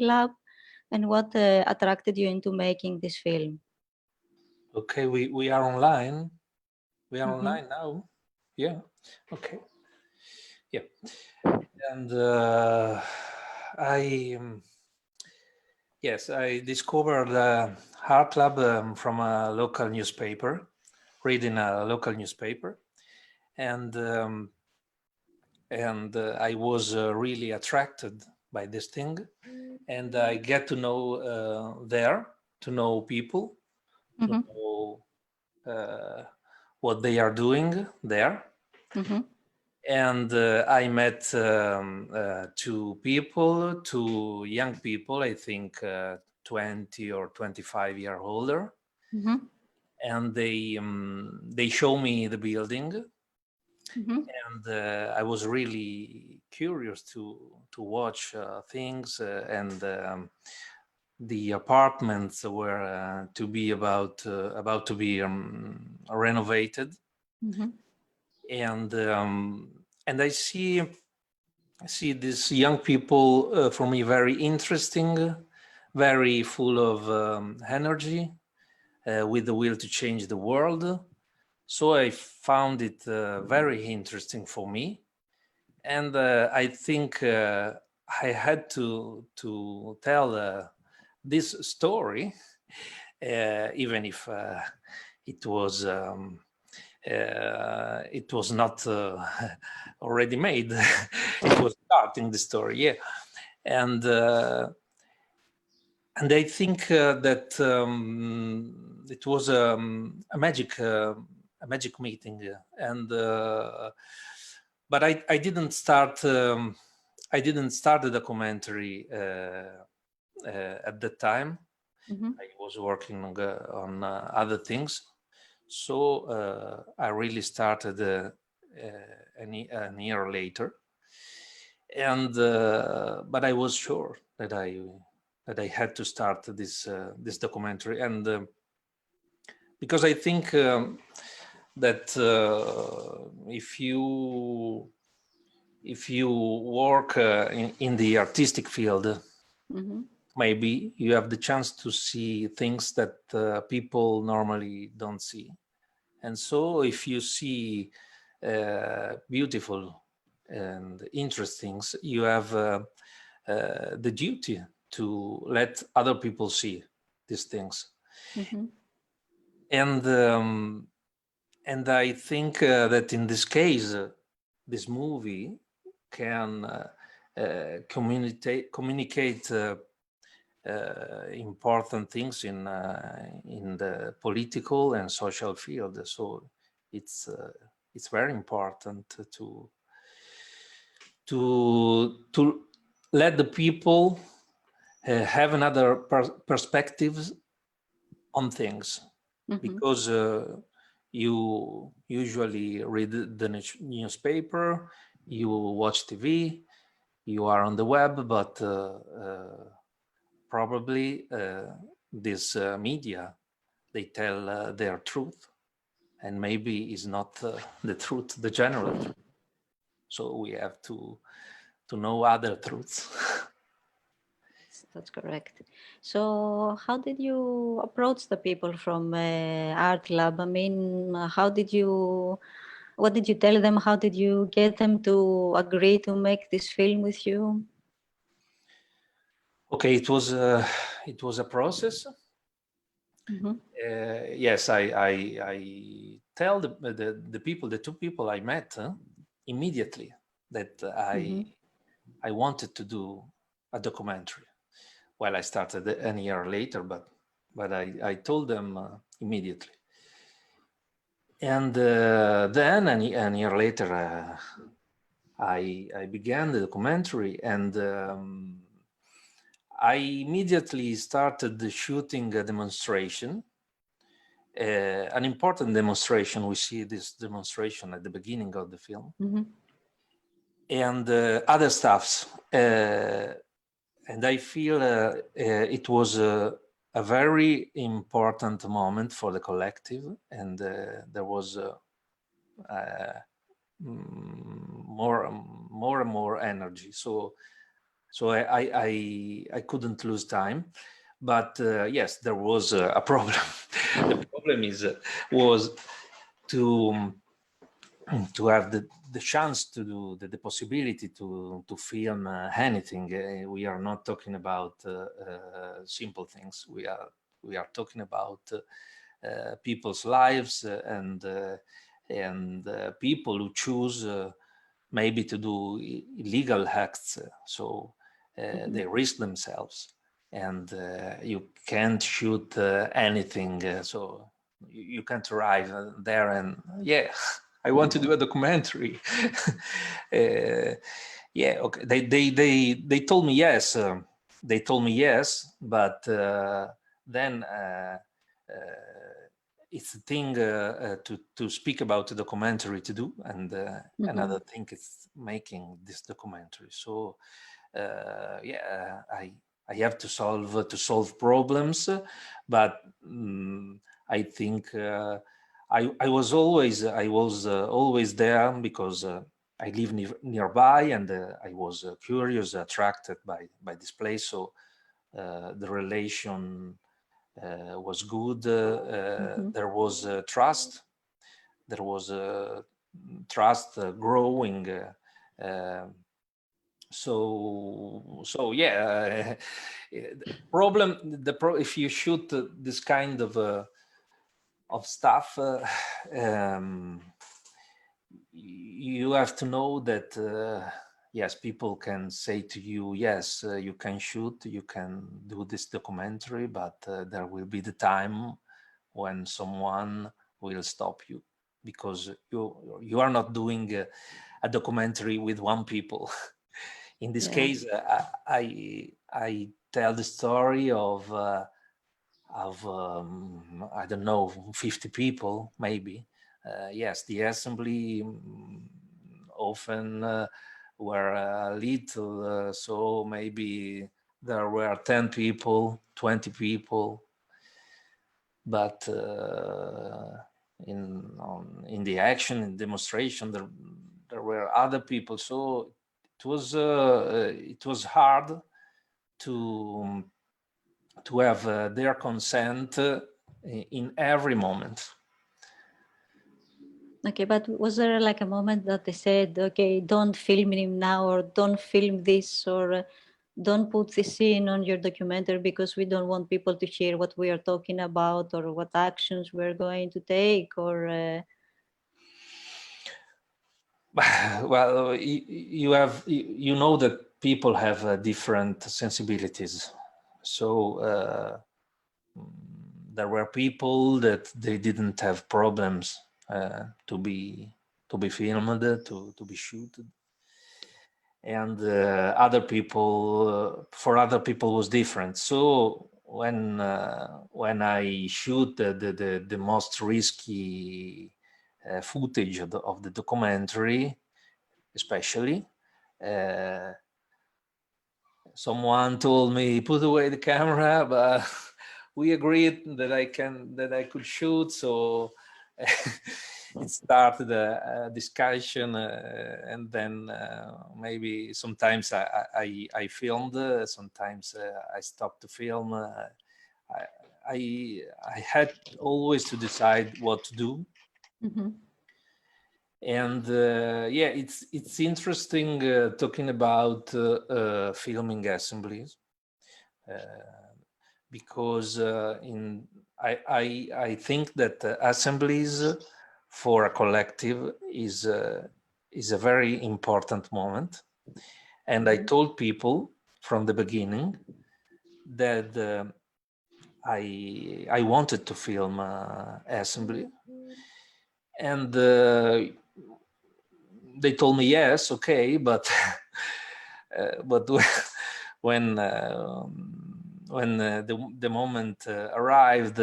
Artlab, and what attracted you into making this film? Okay, we are online. We are Mm-hmm. online now. Yeah. Okay. Yeah. And I yes, I discovered Artlab from a local newspaper, reading a local newspaper, and I was really attracted by this thing, and I get to know to know people, to Mm-hmm. know what they are doing there. Mm-hmm. And I met two young people, I think 20 or 25-year older, Mm-hmm. and they show me the building, Mm-hmm. and I was really curious to watch things, and the apartments were to be about to be renovated, Mm-hmm. and I see these young people for me very interesting, very full of energy, with the will to change the world. So I found it very interesting for me, and I think I had to tell this story, even if it was not already made. It was starting the story, yeah, and I think that it was a magic meeting, and but I didn't start the documentary at that time. Mm-hmm. I was working on other things, so I really started a year later, and but I was sure that I had to start this documentary, and because I think that if you work in the artistic field, Mm-hmm. maybe you have the chance to see things that people normally don't see. And so if you see beautiful and interesting things, you have the duty to let other people see these things. Mm-hmm. And I think that in this case, this movie can communicate important things in the political and social field. So it's very important to let the people have another perspectives on things, Mm-hmm. because you usually read the newspaper, you watch TV, you are on the web, but probably this media, they tell their truth, and maybe is not the truth, the general truth. So we have to know other truths. That's correct. So, how did you approach the people from Artlab? I mean, what did you tell them? How did you get them to agree to make this film with you? Okay, it was a process. Mm-hmm. Yes, I tell the people, the two people I met immediately, that Mm-hmm. I wanted to do a documentary. Well, I started a year later, but I told them immediately. And then a year later, I began the documentary, and I immediately started shooting a demonstration, an important demonstration. We see this demonstration at the beginning of the film, Mm-hmm. and other stuffs. And I feel it was a very important moment for the collective, and there was more and more energy. So So I couldn't lose time. But yes, there was a problem. The problem was to have the chance to do the possibility to film anything. We are not talking about simple things. We are talking about people's lives and people who choose maybe to do illegal acts. So they risk themselves, and you can't shoot anything. So you can't arrive there and yeah. I want to do a documentary. Yeah, okay. They told me yes. They told me yes, but then it's a thing to speak about a documentary to do, and another thing is making this documentary. So yeah, I have to solve problems, but I think. I was always there because I live nearby, and I was curious, attracted by this place. So the relation was good. There was trust. There was trust growing. So yeah. If you shoot this kind of stuff, you have to know that yes, people can say to you, yes, you can shoot, you can do this documentary, but there will be the time when someone will stop you, because you are not doing a documentary with one people. In this case, I tell the story of I don't know, 50 people maybe. Yes, the assembly often were little, so maybe there were 10 people, 20 people, but in the action, in demonstration, there were other people. So it was hard to have their consent in every moment. Okay, but was there like a moment that they said, okay, don't film him now, or don't film this, or don't put this in on your documentary because we don't want people to hear what we are talking about or what actions we're going to take, or well, you know that people have different sensibilities. So there were people that they didn't have problems to be filmed, to be shooted, and other people, for other people was different. So when I shoot the most risky footage of the documentary, especially, someone told me, put away the camera, but we agreed that I could shoot. So it started a discussion, and then maybe sometimes I filmed, sometimes I stopped to film. I had always to decide what to do. And yeah, it's interesting talking about filming assemblies, because I think that assemblies for a collective is a very important moment. And I told people from the beginning that I wanted to film assembly, and they told me yes, okay, but but when the moment arrived,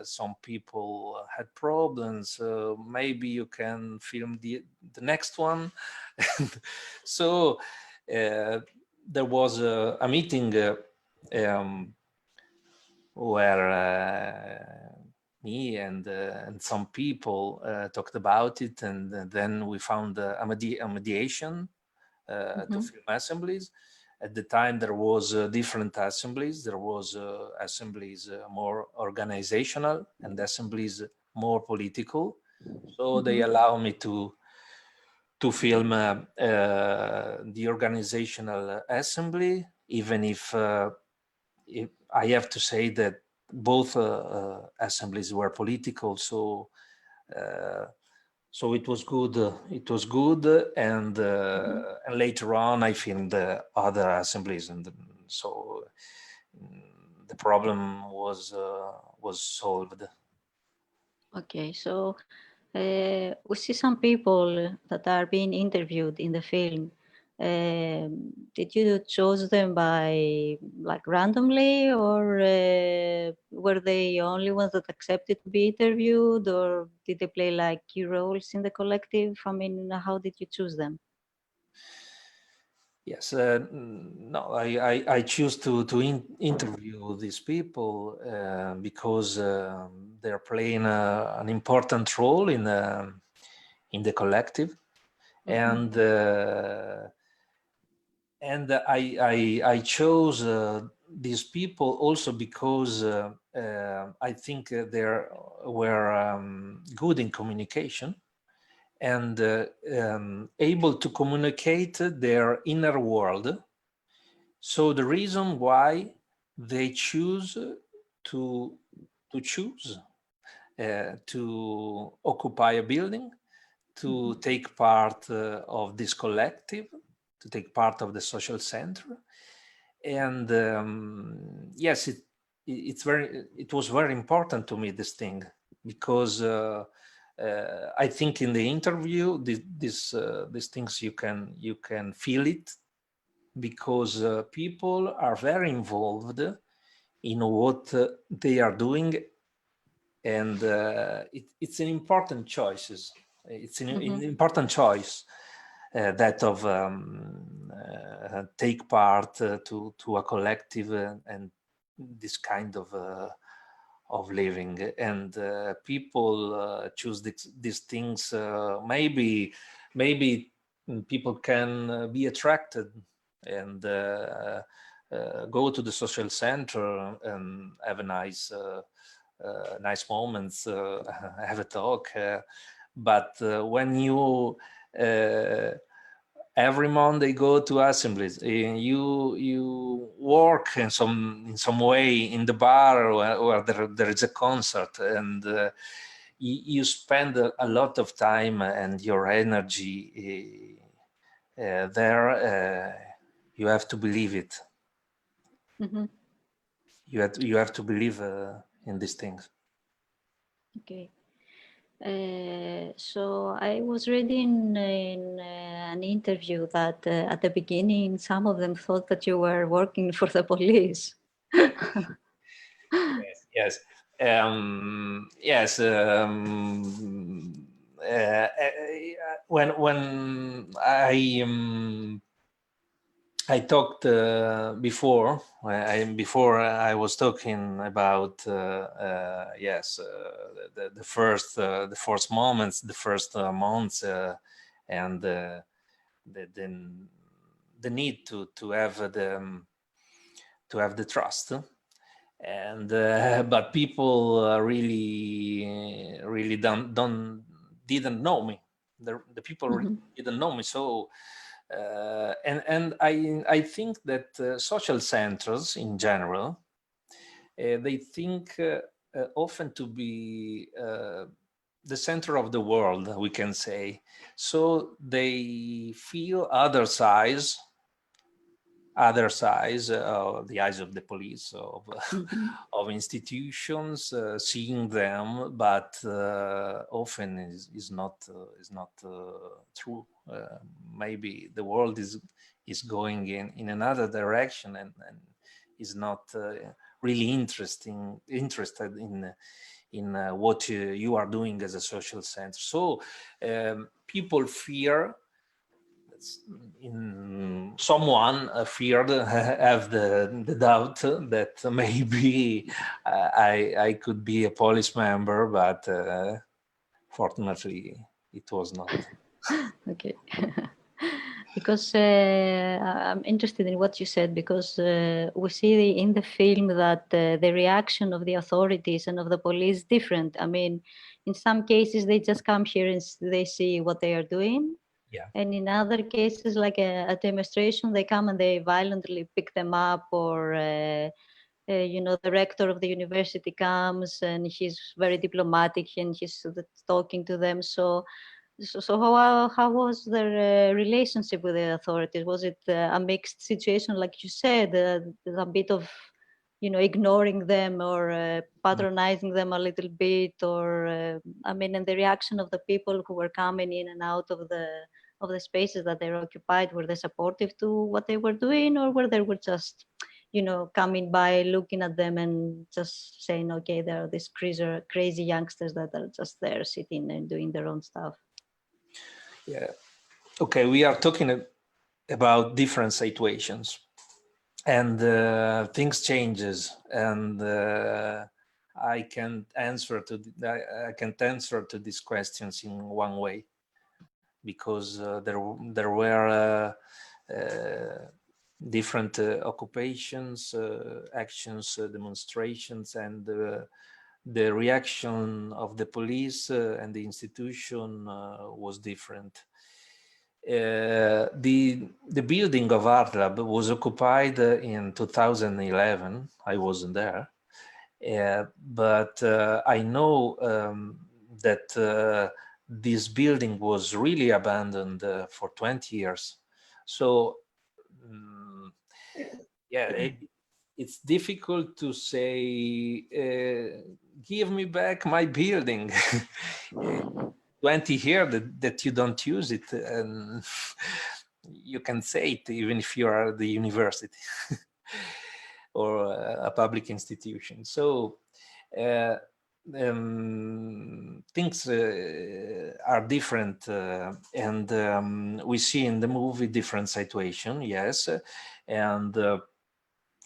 some people had problems. Maybe you can film the next one. So there was a meeting where me and some people talked about it, and then we found a mediation to film assemblies. At the time, there was different assemblies. There was assemblies more organizational and assemblies more political. So they allow me to film the organizational assembly, even if I have to say that both assemblies were political. So it was good. It was good, and later on I filmed other assemblies, and so the problem was solved. Okay, so we see some people that are being interviewed in the film. Did you choose them by like randomly, or were they only ones that accepted to be interviewed, or did they play like key roles in the collective? I mean, how did you choose them? Yes, no, I choose to interview these people because they're playing an important role in the collective, and I chose these people also because I think they were good in communication and able to communicate their inner world. So the reason why they choose to choose to occupy a building, to take part of this collective, to take part of the social center, and yes, it was very important to me, this thing, because I think in the interview these things you can feel it, because people are very involved in what they are doing, and it's an important choices. It's an important choice, that of take part to a collective and this kind of living. And people choose these things. Maybe people can be attracted and go to the social center and have a nice moments, have a talk. But when you every Monday go to assemblies, and you work in some way in the bar where there is a concert, and you spend a lot of time and your energy there. You have to believe it. You have to believe in these things. Okay. So I was reading in an interview that at the beginning, some of them thought that you were working for the police. Yes. Yes. When I talked before. Before I was talking about yes, the first moments, the first months, and the need to have the trust. And but people really didn't know me. The people really didn't know me. So and I think that social centers in general, they think often to be the center of the world, we can say. So they feel other sides, the eyes of the police, of institutions, seeing them, but often is not true. Maybe the world is going in another direction, and is not really interested in what you are doing as a social center. So people fear, in someone feared, have the doubt that maybe I could be a police member, but fortunately it was not. Okay. Because I'm interested in what you said, because we see in the film that the reaction of the authorities and of the police is different. I mean, in some cases, they just come here and they see what they are doing. Yeah. And in other cases, like a demonstration, they come and they violently pick them up, or you know, the rector of the university comes and he's very diplomatic and he's talking to them. So how was their relationship with the authorities? Was it a mixed situation, like you said, a bit of, you know, ignoring them or patronizing them a little bit, or I mean, and the reaction of the people who were coming in and out of the spaces that they occupied, were they supportive to what they were doing, or were they were just, you know, coming by, looking at them and just saying, okay, there are these crazy youngsters that are just there sitting and doing their own stuff? Yeah. Okay, we are talking about different situations, and things changes, and I can answer to these questions in one way, because there were different occupations, actions, demonstrations, and the reaction of the police and the institution was different. The building of Artlab was occupied in 2011. I wasn't there, but I know that this building was really abandoned for 20 years. So yeah, it's difficult to say, give me back my building. 20 here that you don't use it, and you can say it even if you are the university or a public institution. So things are different, and we see in the movie different situation, yes, and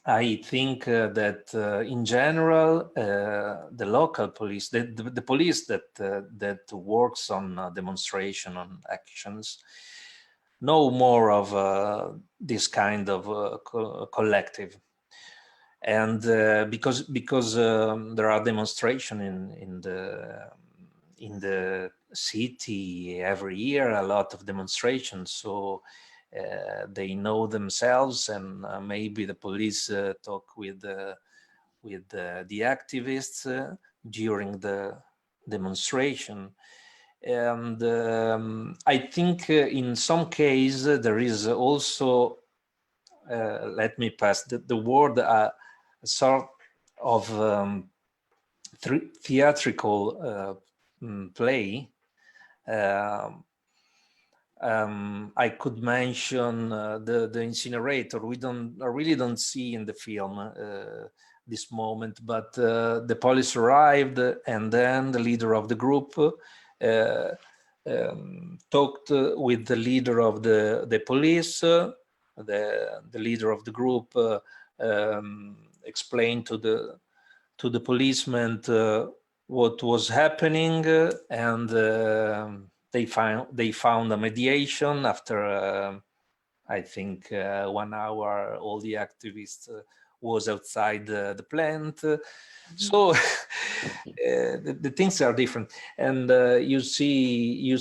I think that in general, the local police, the police that works on demonstration, on actions, know more of this kind of collective, and because there are demonstrations in the city every year, a lot of demonstrations, so they know themselves, and maybe the police talk with the activists during the demonstration. And I think in some case there is also, let me pass the word, a sort of theatrical play. I could mention the incinerator. I really don't see in the film this moment, but the police arrived, and then the leader of the group talked with the leader of the police. The leader of the group explained to the policeman what was happening, and they found a mediation after I think 1 hour. All the activists was outside the plant. So the things are different, and you see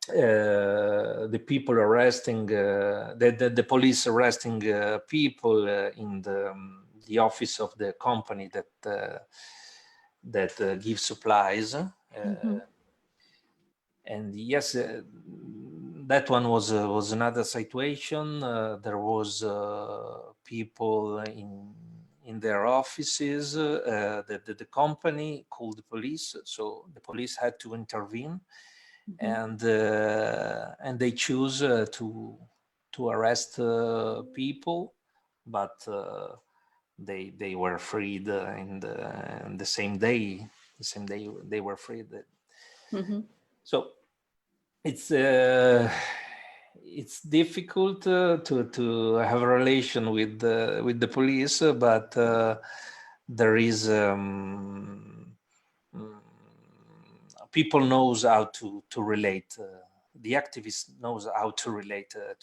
the people arresting, the police arresting people in the office of the company that gives supplies. And yes, that one was another situation. There was people in their offices. The company called the police, so the police had to intervene, and they choose to arrest people, but they were freed in the same day. The same day they were freed. So it's difficult to have a relation with the police, but there is people knows how to relate the activist knows how to relate to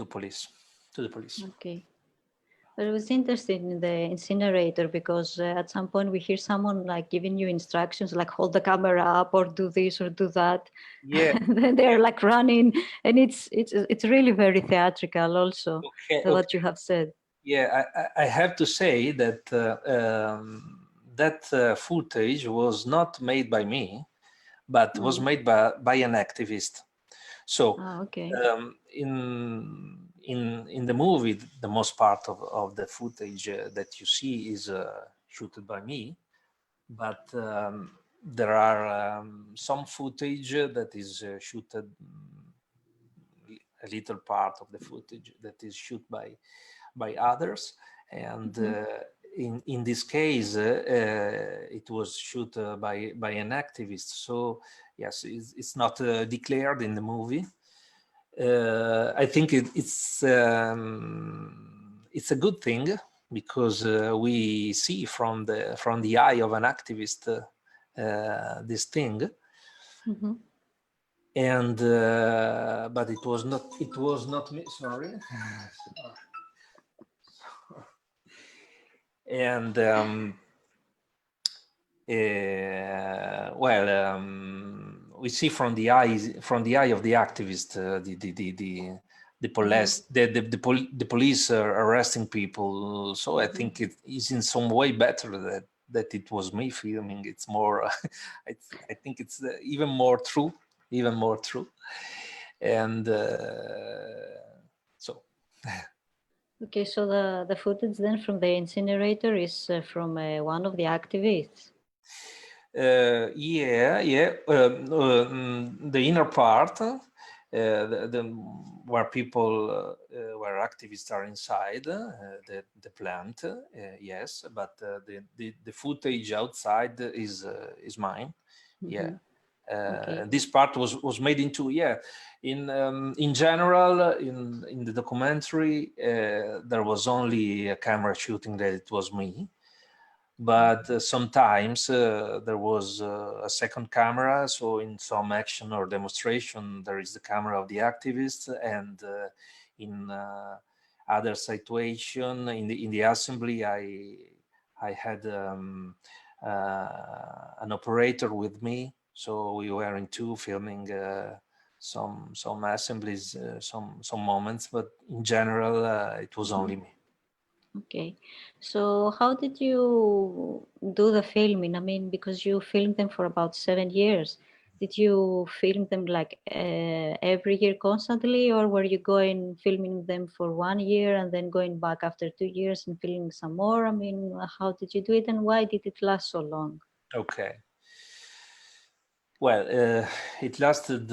police, to the police. Okay. But I was interested in the incinerator because at some point we hear someone like giving you instructions, like hold the camera up or do this or do that. Yeah. And then they're like running, and it's really very theatrical also. Okay. What you have said. Yeah, I have to say that that footage was not made by me, but was made by an activist. So Okay. in the movie, the most part of the footage that you see is shooted by me, but there are some footage that is shooted, a little part of the footage that is shot by others, and in this case it was shot by an activist. So yes, it's not declared in the movie. I think it's a good thing, because we see from the eye of an activist this thing. And but it was not me, sorry. And we see from the eye of the activist the police arresting people. So I think it is in some way better that it was me filming. It's more I think it's even more true. And so Okay, so the footage then from the incinerator is from one of the activists. The inner part, where people, where activists are inside the plant, yes, but the footage outside is mine. Yeah. Okay. This part was made into, in general, in the documentary there was only a camera shooting that it was me, but sometimes there was a second camera. So in some action or demonstration there is the camera of the activist, and in other situation in the assembly I had an operator with me. So we were in two filming some assemblies, some moments, but in general it was only me. Okay, so how did you do the filming? I mean, because you filmed them for about 7 years, did you film them like every year constantly, or were you going filming them for 1 year and then going back after 2 years and filming some more? I mean, how did you do it, and why did it last so long? Okay. Well, it lasted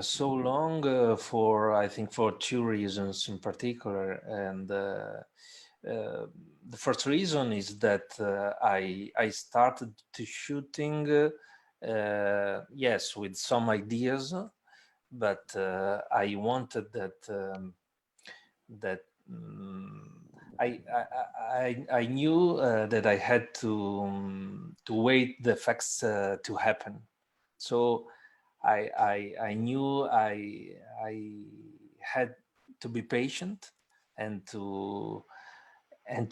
so long for, I think, for two reasons in particular. And the first reason is that I started to shooting, yes, with some ideas, but I wanted that I knew that I had to wait the facts to happen. So I knew I had to be patient and to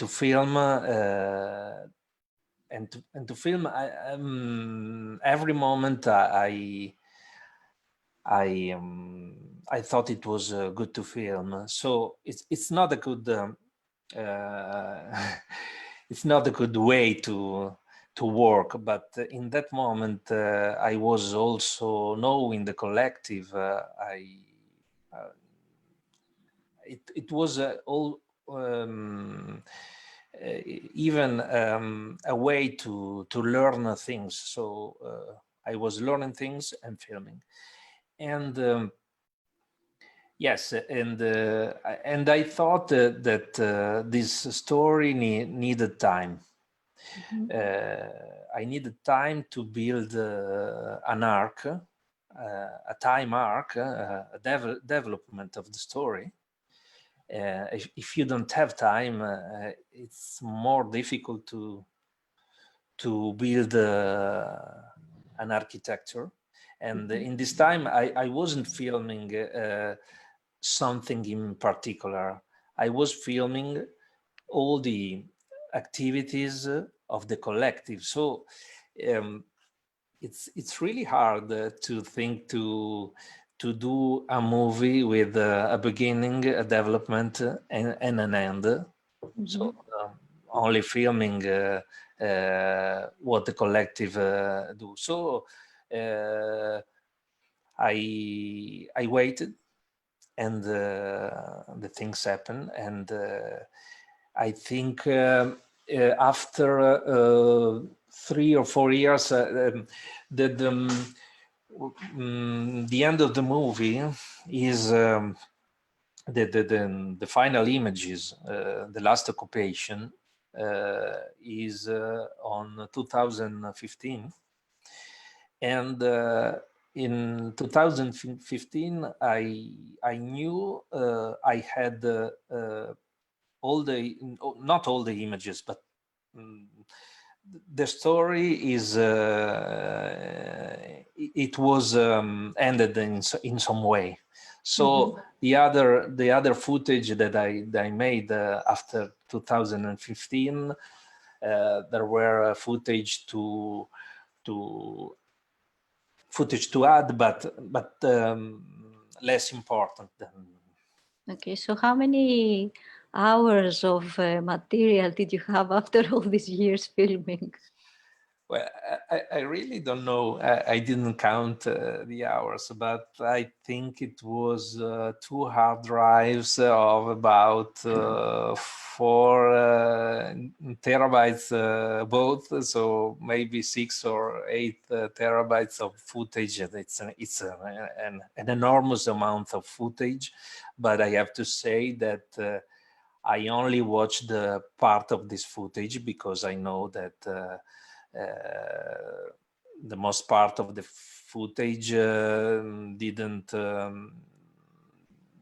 film and to film every moment. I thought it was good to film. So it's not a good it's not a good way to work, but in that moment I was also knowing the collective. It was all even a way to learn things. So I was learning things and filming, and yes, and I thought that this story needed time. I needed time to build an arc, a time arc, a development of the story. If you don't have time, it's more difficult to build an architecture. And in this time, I wasn't filming something in particular. I was filming all the activities of the collective. So it's really hard to think to do a movie with a beginning, a development, and an end. So only filming what the collective do. So I waited, and the things happen, and I think after 3 or 4 years, the end of the movie is the final images. The last occupation is on 2015, and in 2015 I knew I had all the, not all the images, but the story is it was ended in some way. So the other footage that I made after 2015, there were footage to add, but less important than. Okay, so how many hours of material did you have after all these years filming? Well, I really don't know. I didn't count the hours, but I think it was 2 hard drives of about 4 terabytes both, so maybe 6 or 8 terabytes of footage. It's an enormous amount of footage, but I have to say that I only watched the part of this footage because I know that the most part of the footage didn't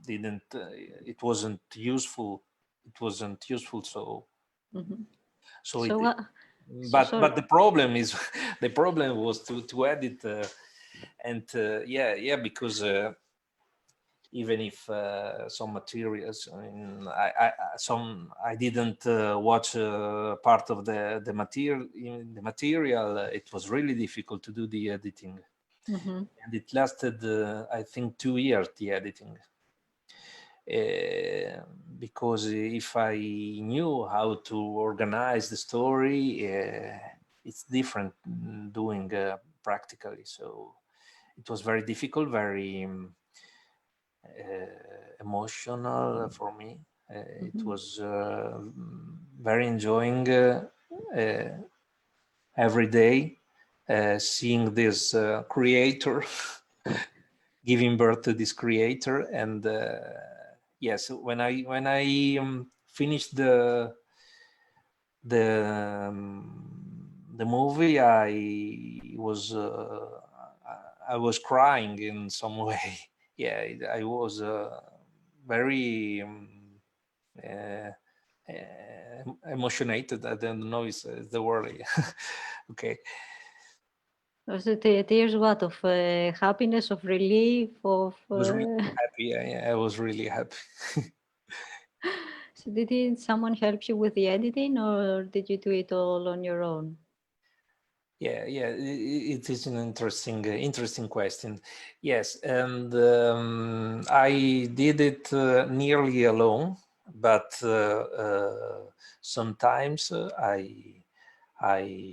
it wasn't useful. It wasn't useful. So So but the problem is the problem was to edit and yeah, because even if some materials, I didn't watch part of the material. In the material, it was really difficult to do the editing, and it lasted, I think, 2 years. The editing, because if I knew how to organize the story, it's different doing practically. So it was very difficult, very emotional for me. It was very enjoying every day seeing this creator giving birth to this creator. And yes, when I finished the movie, I was crying in some way. Yeah, I was very emotionated. I don't know is the word. Okay. was it tears what of happiness, of relief, of? I was really happy. I was really happy. So did someone help you with the editing, or did you do it all on your own? Yeah, it is an interesting question. Yes, and I did it nearly alone, but sometimes I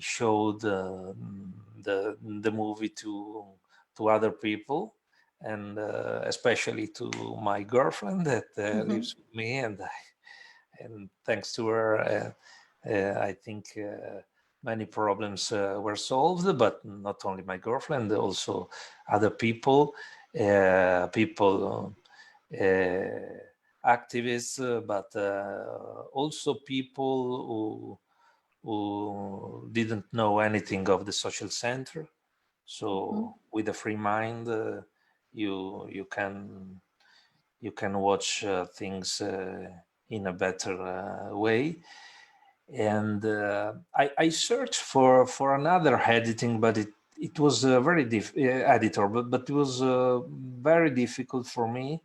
showed the movie to other people, and especially to my girlfriend that lives with me, and thanks to her, I think many problems were solved. But not only my girlfriend, also other people, activists, but also people who didn't know anything of the social center. So with a free mind, you can watch things in a better way. And I searched for another editing, but it was very editor, but it was very difficult for me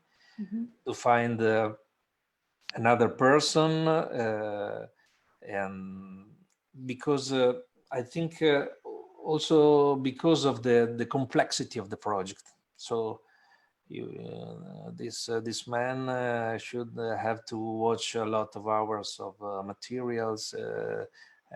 to find another person, and because I think also because of the complexity of the project. So this man should have to watch a lot of hours of materials.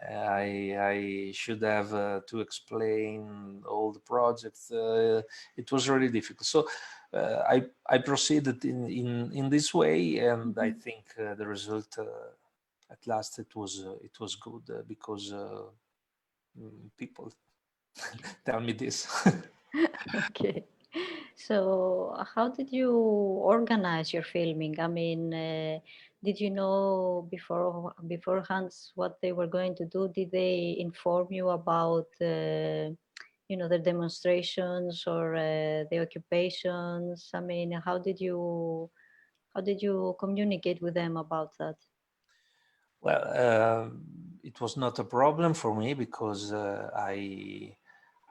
I should have to explain all the projects. It was really difficult. So I proceeded in this way, and I think the result at last it was good because people tell me this. Okay. So how did you organize your filming? I mean, did you know beforehand what they were going to do? Did they inform you about, the demonstrations or the occupations? I mean, how did you communicate with them about that? Well, it was not a problem for me because I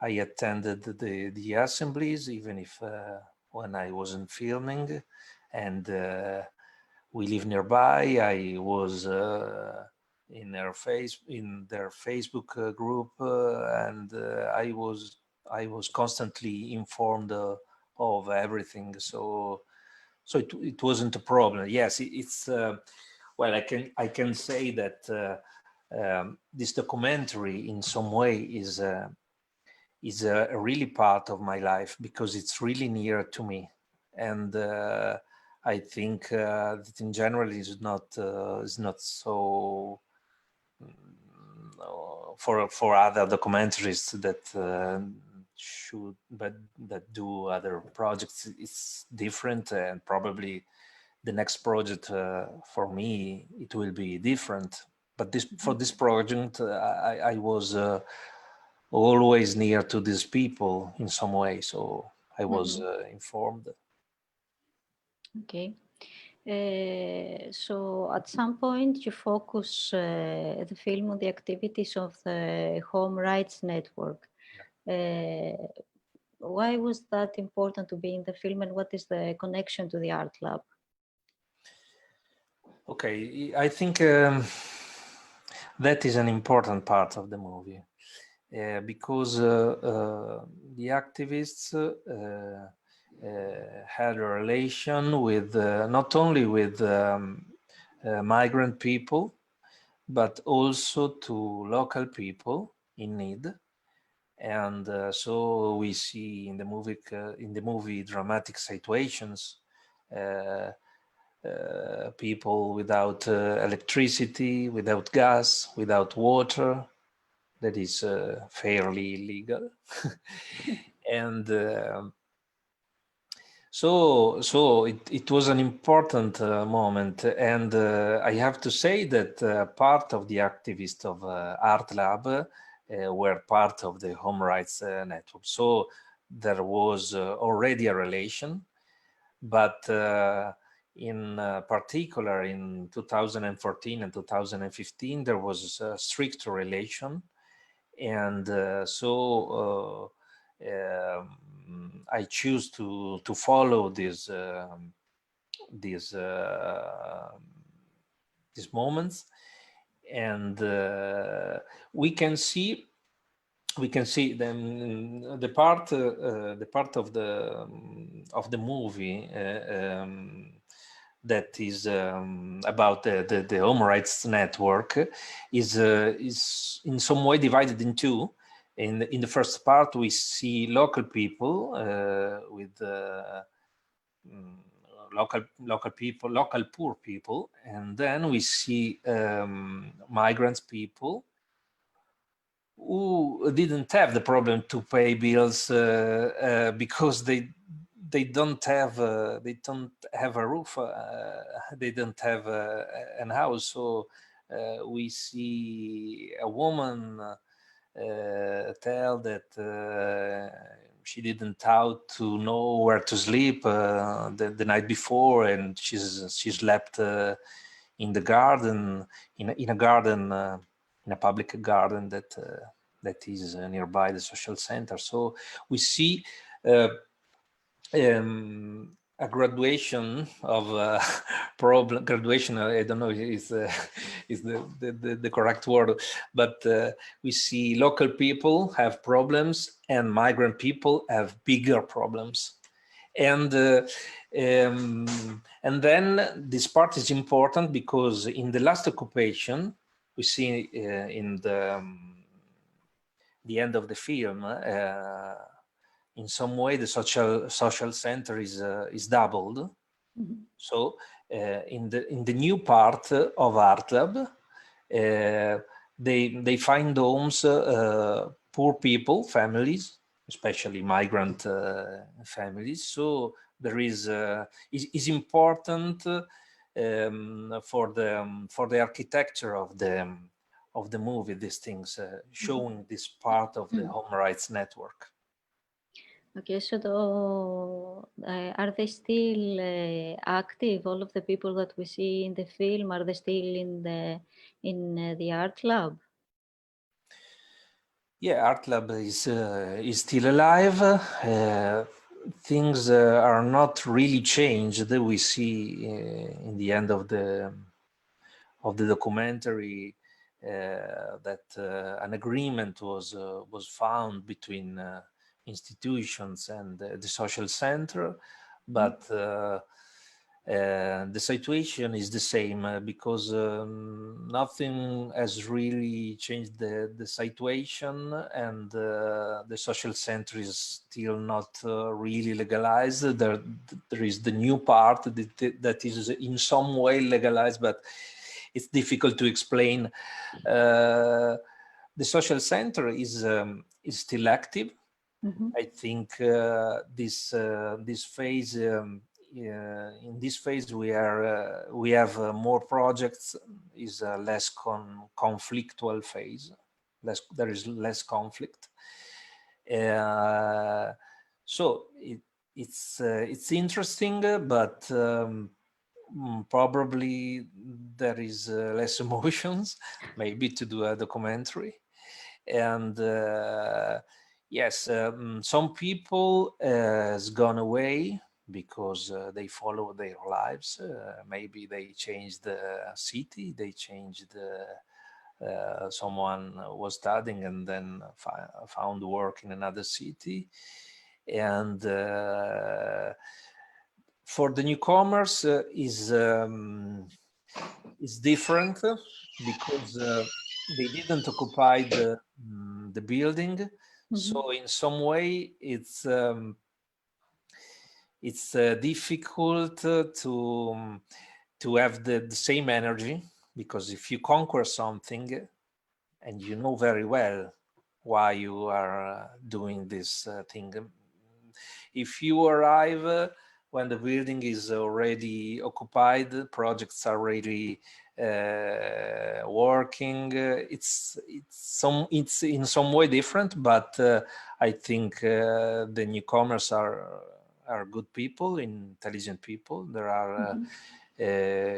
attended the assemblies even if when I wasn't filming, and we live nearby. I was in their Facebook group, and I was constantly informed of everything. So it wasn't a problem. Yes, it's well, I can say that this documentary in some way is a really part of my life because it's really near to me, and I think that in general is not so for other documentaries that should but that do other projects. It's different, and probably the next project for me it will be different. But for this project, I was always near to these people in some way, so I was informed. Okay. So at some point you focus the film on the activities of the Home Rights Network. Why was that important to be in the film, and what is the connection to the Artlab? Okay, I think that is an important part of the movie because the activists had a relation with not only with migrant people, but also to local people in need. And so we see in the movie dramatic situations, people without electricity, without gas, without water. That is fairly illegal. And so it was an important moment, and I have to say that part of the activists of Artlab were part of the Home Rights Network. So there was already a relation, but in particular in 2014 and 2015 there was a strict relation, and so I choose to follow these moments, and we can see the part of the movie that is about the Home Rights Network is in some way divided in two. In the first part, we see local people with local poor people, and then we see migrants people who didn't have the problem to pay bills because they don't have a roof, they don't have an house. So we see a woman tell that she didn't how to know where to sleep the night before, and she slept in the garden, in a garden, in a public garden that that is nearby the social center. So we see a graduation of problem. Graduation, I don't know, is the correct word, but we see local people have problems and migrant people have bigger problems. And then this part is important because in the last occupation, we see in the end of the film, in some way the social center is doubled. Mm-hmm. So in the new part of Artlab, they find homes, poor people, families, especially migrant families. So there is important for the architecture of the movie. These things showing this part of the home rights network. Okay, so are they still active? All of the people that we see in the film, are they still in the Artlab? Yeah, Artlab is still alive. Things are not really changed. We see in the end of the documentary that an agreement was found between institutions and the social center, but the situation is the same because nothing has really changed the situation, and the social center is still not really legalized. There is the new part that is in some way legalized, but it's difficult to explain. The social center is still active. Mm-hmm. I think this phase. In this phase, we have more projects. Is a less conflictual phase. There is less conflict. So it's interesting, but probably there is less emotions, maybe, to do a documentary. And yes, some people has gone away because they follow their lives. Maybe they changed the city, they changed someone was studying and then found work in another city. And for the newcomers is different because they didn't occupy the building. Mm-hmm. So in some way it's difficult to have the same energy, because if you conquer something and you know very well why you are doing this thing, if you arrive when the building is already occupied, projects are already working, it's in some way different, but I think the newcomers are good people, intelligent people. There are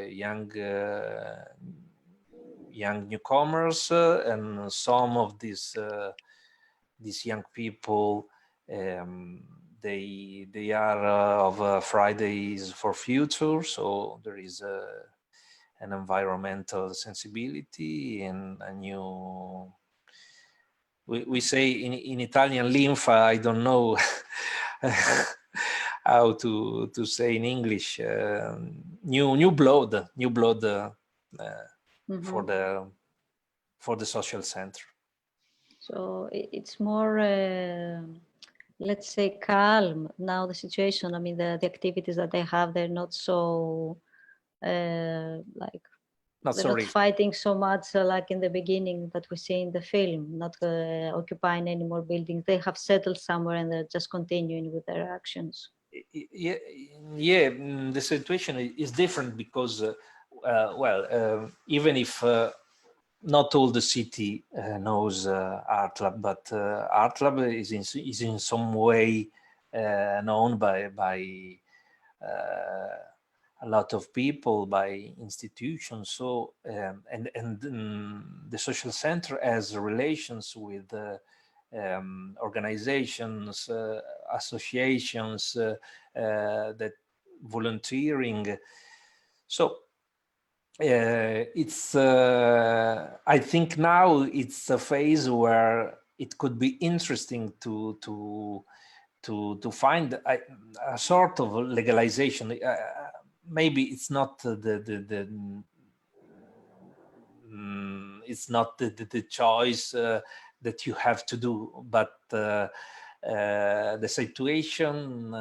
young newcomers, and some of these young people, they are of Fridays for Future, so there is an environmental sensibility and a new. We say in Italian linfa. I don't know how to say in English. New blood for the social center. So it's more, let's say, calm now, the situation. I mean, the activities that they have, they're not so like, they're not fighting so much like in the beginning that we see in the film, not occupying any more buildings. They have settled somewhere and they're just continuing with their actions. Yeah, the situation is different because, even if not all the city knows Artlab, but Artlab is in some way known by a lot of people, by institutions. So the social center has relations with organizations, associations, that volunteering. So it's I think now it's a phase where it could be interesting to find a sort of legalization. Maybe it's not it's not the choice that you have to do, but the situation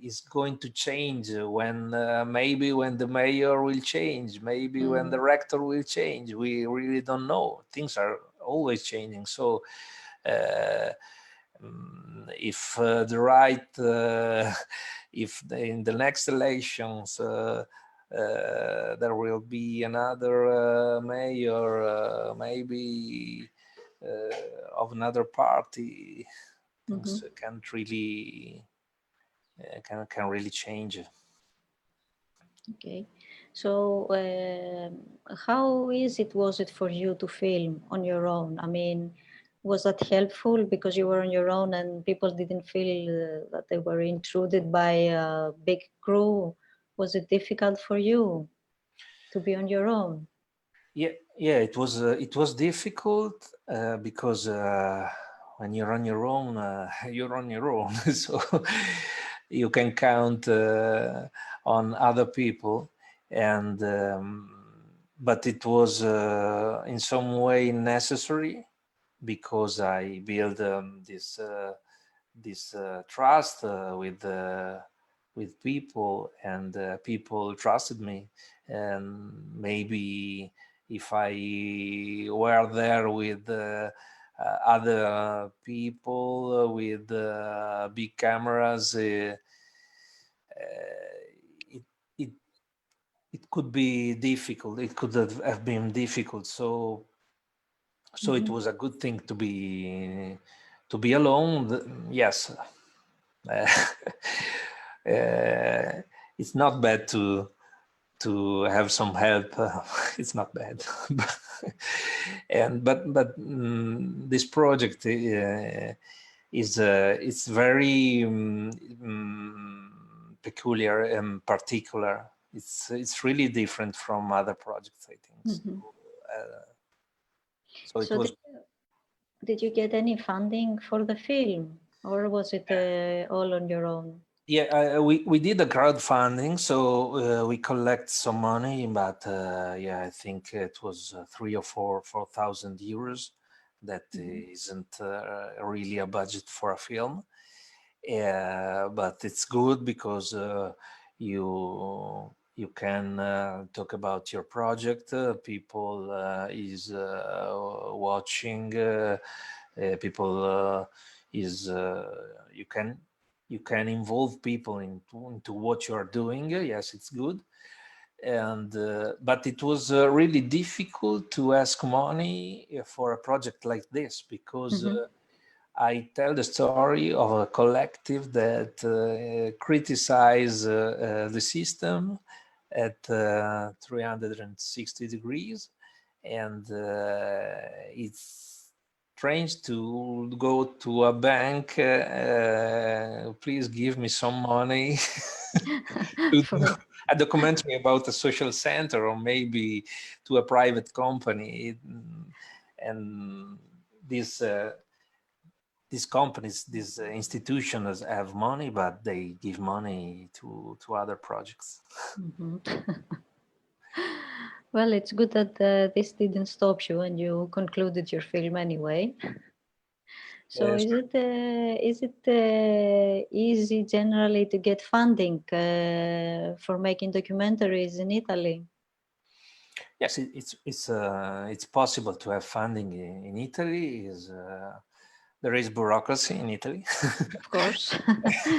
is going to change when maybe when the mayor will change, maybe when the rector will change. We really don't know. Things are always changing. So if the right, if in the next elections there will be another mayor, maybe of another party, things can't really can really change. Okay, so how was it for you to film on your own? I mean, was that helpful because you were on your own and people didn't feel that they were intruded by a big crew? Was it difficult for you to be on your own? Yeah, it was difficult because when you're on your own, you're on your own, so you can count on other people, and but it was in some way necessary because I built this trust with people, and people trusted me, and maybe if I were there with other people with big cameras, it, it it could be difficult. It could have been difficult. So it was a good thing to be alone. Yes, uh, it's not bad to have some help. It's not bad. But this project is it's very peculiar and particular. It's really different from other projects, I think. So it So was. did you get any funding for the film, or was it all on your own? Yeah, we did a crowdfunding, so we collect some money, but yeah, I think it was 3 or 4,000 euros. That isn't really a budget for a film, but it's good because you can talk about your project. People is watching. People is you can involve people into what you are doing. Yes, it's good. And but it was really difficult to ask money for a project like this because I tell the story of a collective that criticize the system at 360 degrees, and it's strange to go to a bank, please give me some money to do a documentary about a social center, or maybe to a private company. And these companies, these institutions have money, but they give money to other projects. Well, it's good that this didn't stop you and you concluded your film anyway. So Yes. is it easy generally to get funding for making documentaries in Italy? Yes, it's possible to have funding in Italy. There is bureaucracy in Italy. Of course,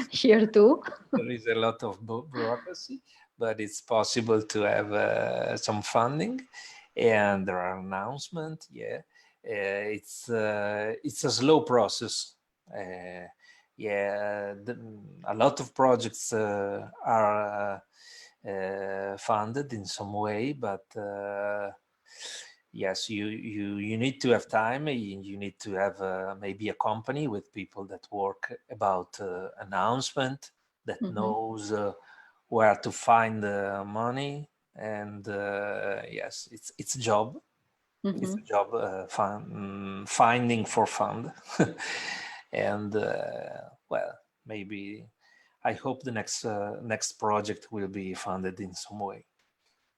here too. There is a lot of bureaucracy, but it's possible to have some funding, and there are announcements. Yeah, it's a slow process. Yeah, a lot of projects are funded in some way, but yes, you need to have time. You need to have maybe a company with people that work about announcement, that knows where to find the money, and yes, it's a job. It's a job finding for fund, and well, maybe I hope the next project will be funded in some way.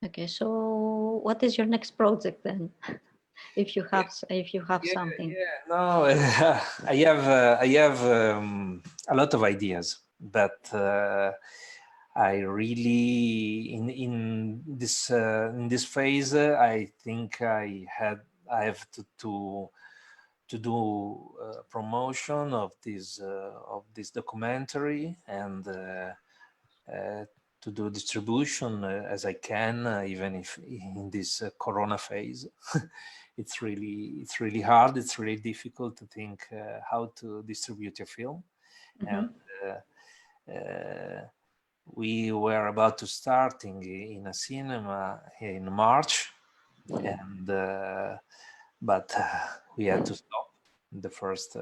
Okay, so what is your next project then? If you have something. No, I have a lot of ideas, but I really in this phase I think I have to do promotion of this documentary, and to do distribution as I can, even if in this Corona phase. It's really hard. It's really difficult to think how to distribute a film, and we were about to start in a cinema in March, and but we had to stop the first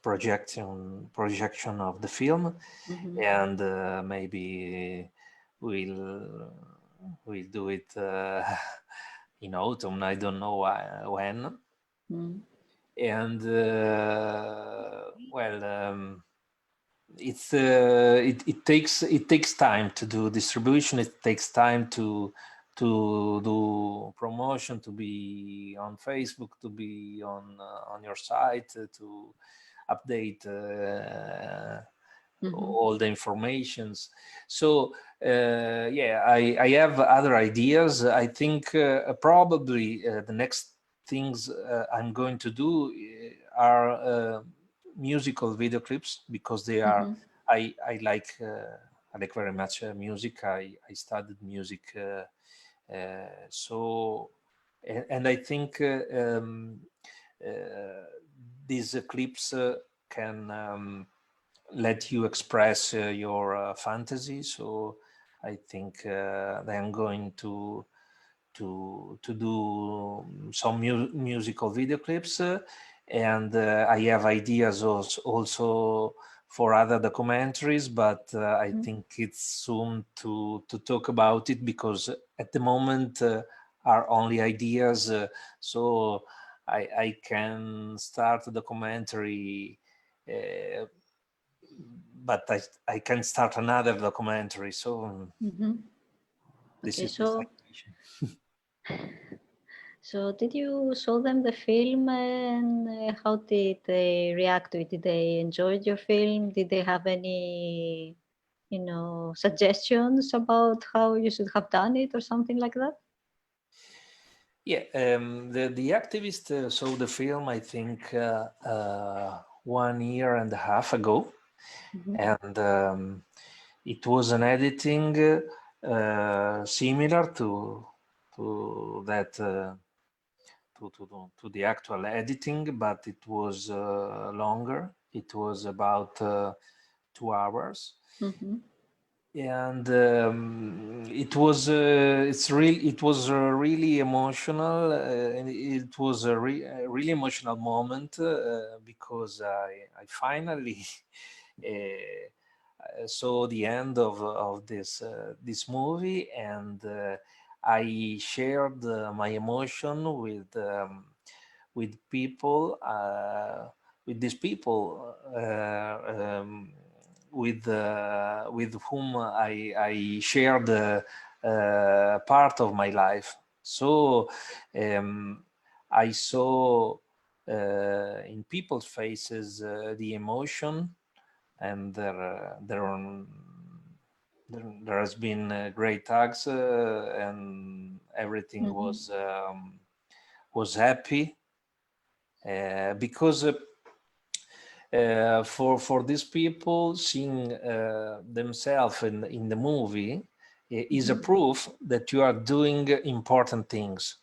projection of the film, and maybe we'll do it in autumn. I don't know when. And well, it takes time to do distribution. It takes time to do promotion, to be on Facebook, to be on your site, to update all the informations. So yeah, I have other ideas. I think probably the next things I'm going to do are musical video clips, because they are I like very much music. I studied music, so and I think these clips can let you express your fantasy. So I think I'm going to do some musical video clips, and I have ideas also for other documentaries, but I think it's soon to talk about it, because at the moment are only ideas. So I can start a documentary, but I can start another documentary. So this Okay, is the so situation. so did you show them the film, and how did they react to it? Did they enjoy your film? Did they have any, suggestions about how you should have done it or something like that? Yeah, the activist saw the film, I think, 1 year and a half ago, and it was an editing similar to that to the actual editing, but it was longer. It was about 2 hours. And it was really emotional, and it was a really emotional moment, because I finally saw the end of this movie, and I shared my emotion with people, with these people, with whom I shared part of my life. So I saw in people's faces the emotion, and there has been great hugs, and everything was happy, because for these people, seeing themselves in the movie is a proof that you are doing important things.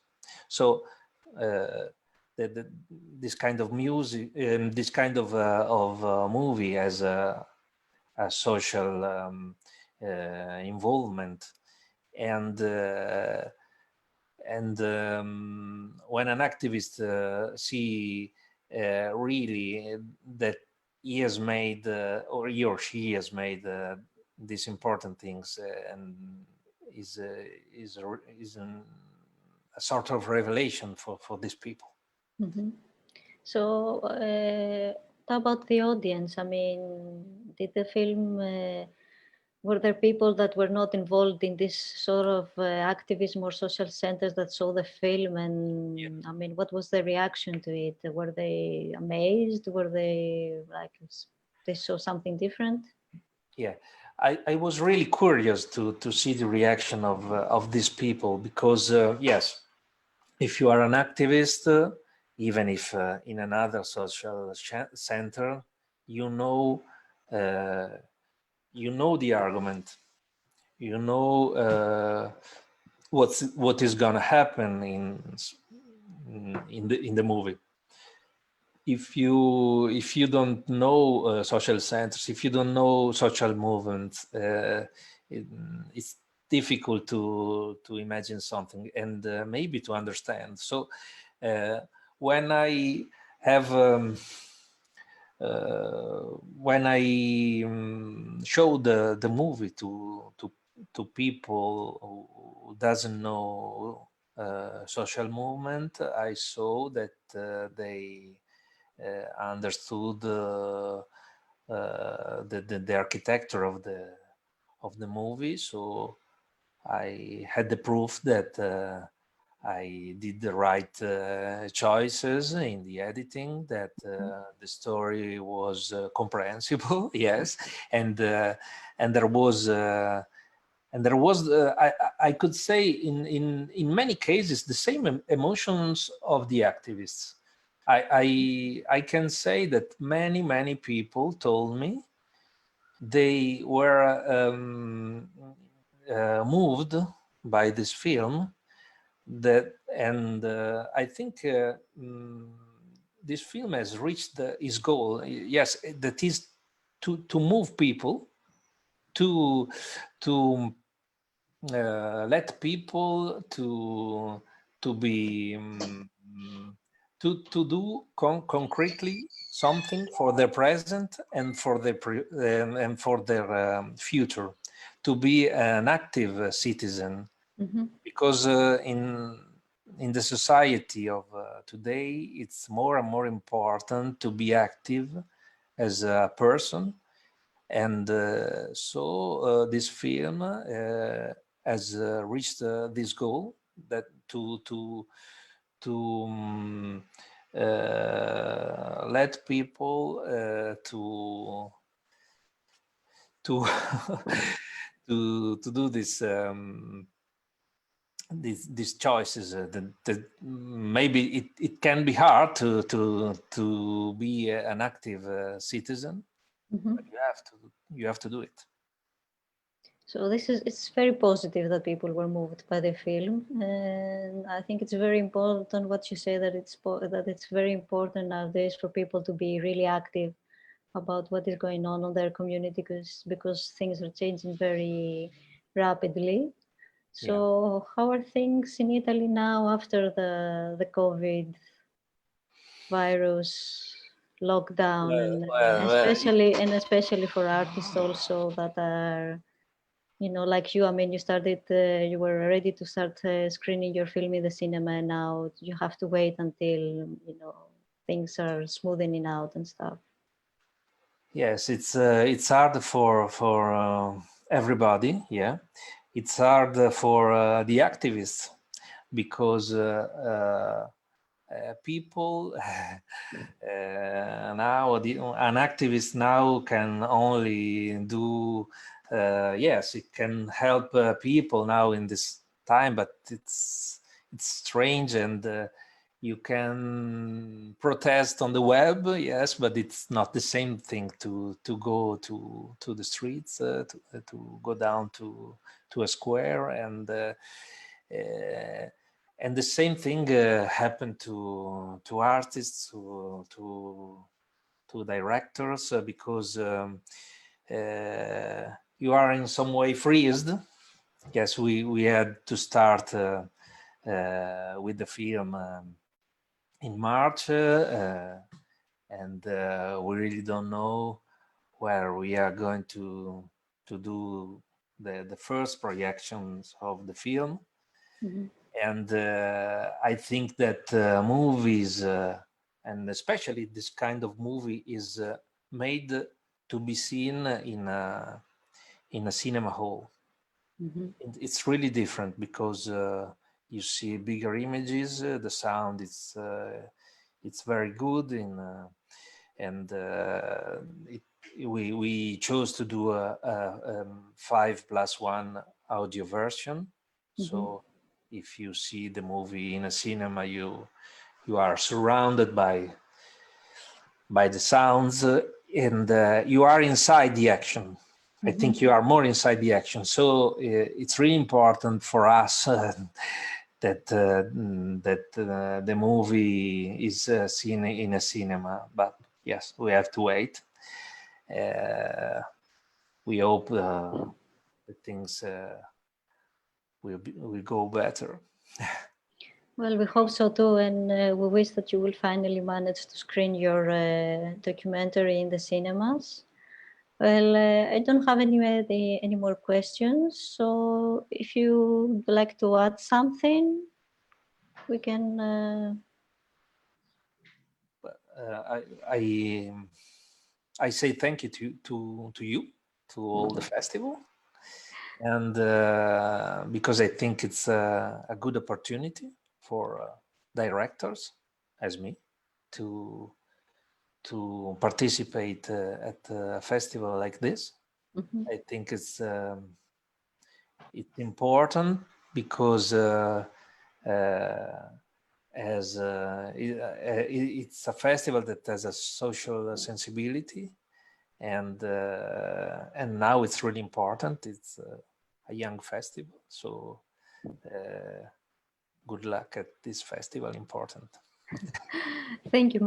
So this kind of music, this kind of movie, as a social involvement. And when an activist see really that he has made or he or she has made these important things, and is a sort of revelation for these people. Mm-hmm. So, how about the audience? I mean, did the film, were there people that were not involved in this sort of activism or social centers that saw the film? And I mean, what was the reaction to it? Were they amazed? Were they like, they saw something different? Yeah, I was really curious to see the reaction of these people, because yes, if you are an activist, even if in another social center, you know, uh, you know the argument, you know what is gonna happen in the movie. If you don't know social centers, if you don't know social movements, it, it's difficult to imagine something, and maybe to understand. So uh, when I have when I show the movie to people who doesn't know social movement, I saw that they understood the architecture of the movie. So I had the proof that I did the right choices in the editing, that the story was comprehensible, yes, and there was I could say in many cases the same emotions of the activists. I can say that many people told me they were moved by this film, that and I think this film has reached its goal. Yes, that is to move people to to let people to be to do concretely something for their present and for their and for their future, to be an active citizen. Mm-hmm. Because in the society of today, it's more and more important to be active as a person. And so this film has reached this goal, that to let people to to do this these choices, that maybe it can be hard to be an active citizen, Mm-hmm. but you have to do it. So this is, it's very positive that people were moved by the film, and I think it's very important what you say, that that it's very important nowadays for people to be really active about what is going on their community, because things are changing very rapidly. Yeah. So how are things in Italy now after the COVID virus lockdown, and especially for artists also that are, you know, like you, I mean, you started, you were ready to start screening your film in the cinema, and now you have to wait until, you know, things are smoothing out and stuff. Yes, it's hard for everybody. Yeah, it's hard for the activists, because people now an activist now can only do yes, it can help people now in this time, but it's strange, and you can protest on the web, yes, but it's not the same thing to go to the streets, to go down to a square, uh, and the same thing happened to artists, to directors, because you are in some way freezed. Yes, we had to start with the film in March, and we really don't know where we are going to do the first projections of the film. Mm-hmm. And I think that movies, and especially this kind of movie, is made to be seen in a cinema hall. Mm-hmm. It's really different because you see bigger images, the sound it's very good, and we chose to do a 5+1 audio version. Mm-hmm. So if you see the movie in a cinema, you are surrounded by the sounds, and you are inside the action. I think you are more inside the action. So it's really important for us that the movie is seen in a cinema. But yes, we have to wait. We hope that things will go better. Well, we hope so too, and we wish that you will finally manage to screen your documentary in the cinemas. Well, I don't have any more questions, so if you would like to add something, we can. I say thank you to you, to all the festival, and because I think it's a good opportunity for directors as me to participate at a festival like this. Mm-hmm. I think it's important because it's a festival that has a social sensibility, and now it's really important. It's a young festival, so good luck at this festival. Important. Thank you,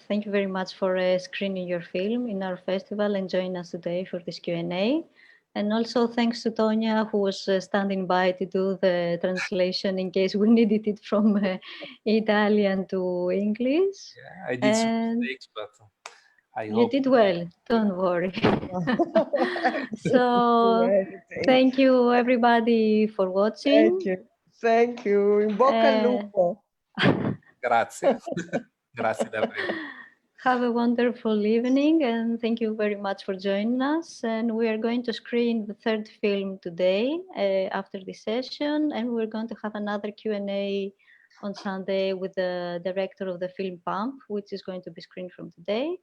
thank you very much for screening your film in our festival and joining us today for this Q&A. And also thanks to Tonia, who was standing by to do the translation in case we needed it from Italian to English. Yeah, I did some mistakes, but I hope you did well. Don't worry. So thank you everybody for watching. Thank you. In bocca al lupo. Grazie. Grazie davvero. Have a wonderful evening, and thank you very much for joining us. And we are going to screen the third film today after this session, and we're going to have another Q&A on Sunday with the director of the film Pump, which is going to be screened from today.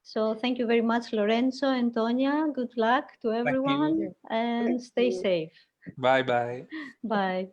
So thank you very much, Lorenzo and Tonia. Good luck to everyone, and stay safe. Bye-bye. Bye.